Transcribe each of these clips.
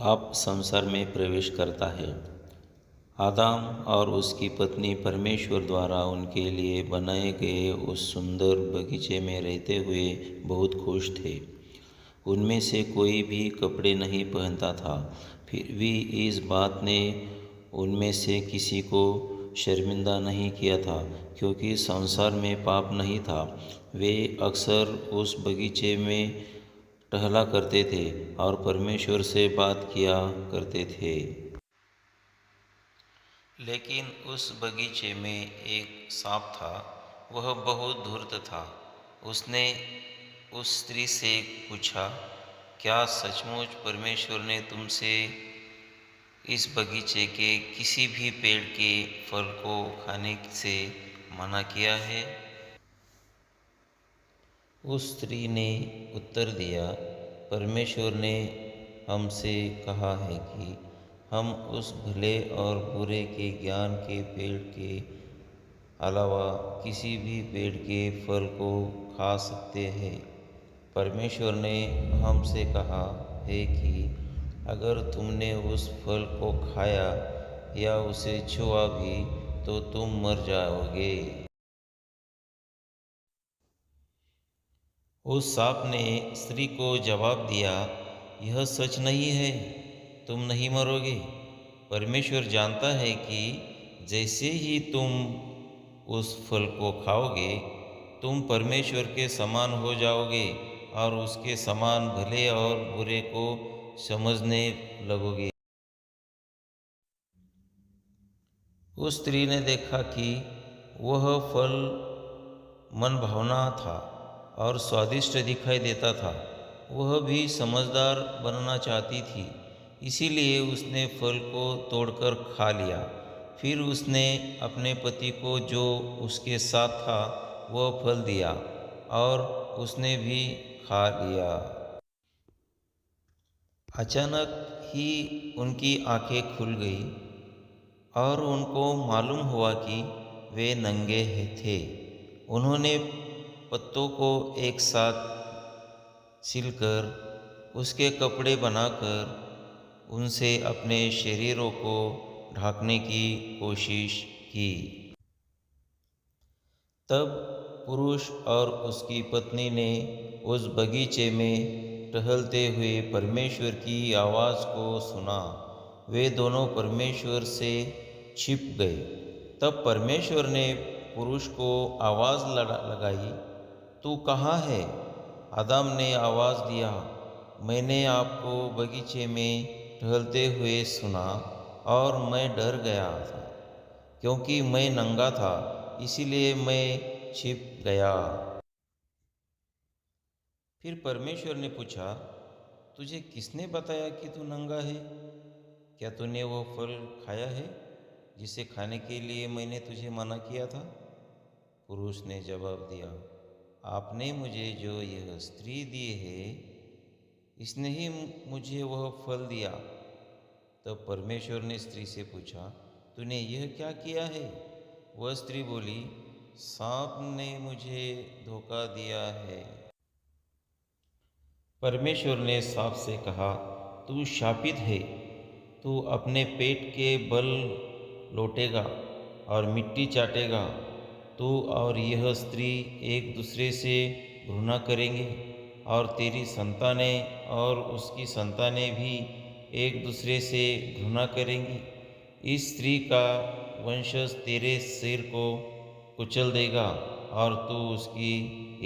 पाप संसार में प्रवेश करता है। आदम और उसकी पत्नी परमेश्वर द्वारा उनके लिए बनाए गए उस सुंदर बगीचे में रहते हुए बहुत खुश थे। उनमें से कोई भी कपड़े नहीं पहनता था। फिर भी इस बात ने उनमें से किसी को शर्मिंदा नहीं किया था, क्योंकि संसार में पाप नहीं था। वे अक्सर उस बगीचे में टहला करते थे और परमेश्वर से बात किया करते थे। लेकिन उस बगीचे में एक सांप था। वह बहुत धूर्त था। उसने उस स्त्री से पूछा, क्या सचमुच परमेश्वर ने तुमसे इस बगीचे के किसी भी पेड़ के फल को खाने से मना किया है? उस स्त्री ने उत्तर दिया, परमेश्वर ने हमसे कहा है कि हम उस भले और बुरे के ज्ञान के पेड़ के अलावा किसी भी पेड़ के फल को खा सकते हैं। परमेश्वर ने हमसे कहा है कि अगर तुमने उस फल को खाया या उसे छुआ भी तो तुम मर जाओगे। उस सांप ने स्त्री को जवाब दिया, यह सच नहीं है, तुम नहीं मरोगे। परमेश्वर जानता है कि जैसे ही तुम उस फल को खाओगे, तुम परमेश्वर के समान हो जाओगे और उसके समान भले और बुरे को समझने लगोगे। उस स्त्री ने देखा कि वह फल मनभावना था और स्वादिष्ट दिखाई देता था। वह भी समझदार बनना चाहती थी, इसीलिए उसने फल को तोड़कर खा लिया। फिर उसने अपने पति को, जो उसके साथ था, वह फल दिया और उसने भी खा लिया। अचानक ही उनकी आंखें खुल गई और उनको मालूम हुआ कि वे नंगे थे। उन्होंने पत्तों को एक साथ सिलकर उसके कपड़े बनाकर उनसे अपने शरीरों को ढकने की कोशिश की। तब पुरुष और उसकी पत्नी ने उस बगीचे में टहलते हुए परमेश्वर की आवाज़ को सुना। वे दोनों परमेश्वर से छिप गए। तब परमेश्वर ने पुरुष को आवाज़ लगाई, तू कहाँ है? आदम ने आवाज़ दिया, मैंने आपको बगीचे में टहलते हुए सुना और मैं डर गया था, क्योंकि मैं नंगा था, इसीलिए मैं छिप गया। फिर परमेश्वर ने पूछा, तुझे किसने बताया कि तू नंगा है? क्या तूने वो फल खाया है जिसे खाने के लिए मैंने तुझे मना किया था? पुरुष ने जवाब दिया, आपने मुझे जो यह स्त्री दी है, इसने ही मुझे वह फल दिया। तब परमेश्वर ने स्त्री से पूछा, तूने यह क्या किया है? वह स्त्री बोली, सांप ने मुझे धोखा दिया है। परमेश्वर ने सांप से कहा, तू शापित है, तू अपने पेट के बल लौटेगा और मिट्टी चाटेगा। तू और यह स्त्री एक दूसरे से घृणा करेंगे और तेरी संतानें और उसकी संतानें भी एक दूसरे से घृणा करेंगी। इस स्त्री का वंशज तेरे सिर को कुचल देगा और तू उसकी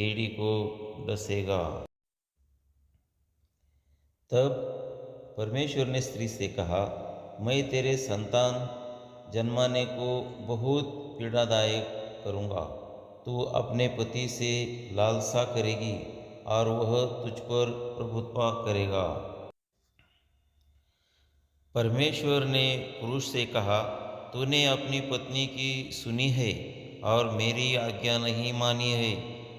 एड़ी को डसेगा। तब परमेश्वर ने स्त्री से कहा, मैं तेरे संतान जन्माने को बहुत पीड़ादायक करूँगा। तू अपने पति से लालसा करेगी और वह तुझ पर प्रभुत्व करेगा। परमेश्वर ने पुरुष से कहा, तूने अपनी पत्नी की सुनी है और मेरी आज्ञा नहीं मानी है,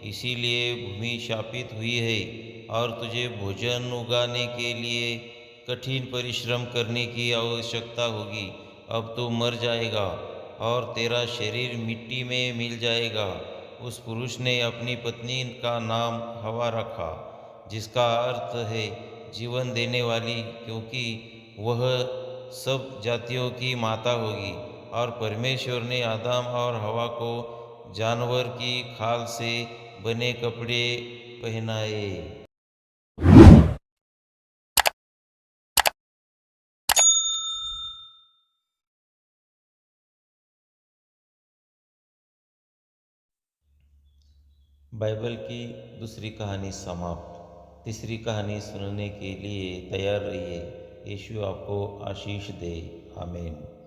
इसीलिए भूमि शापित हुई है और तुझे भोजन उगाने के लिए कठिन परिश्रम करने की आवश्यकता होगी। अब तू मर जाएगा और तेरा शरीर मिट्टी में मिल जाएगा। उस पुरुष ने अपनी पत्नी का नाम हवा रखा, जिसका अर्थ है जीवन देने वाली, क्योंकि वह सब जातियों की माता होगी। और परमेश्वर ने आदम और हवा को जानवर की खाल से बने कपड़े पहनाए। बाइबल की दूसरी कहानी समाप्त। तीसरी कहानी सुनने के लिए तैयार रहिए। यीशु आपको आशीष दे। आमीन।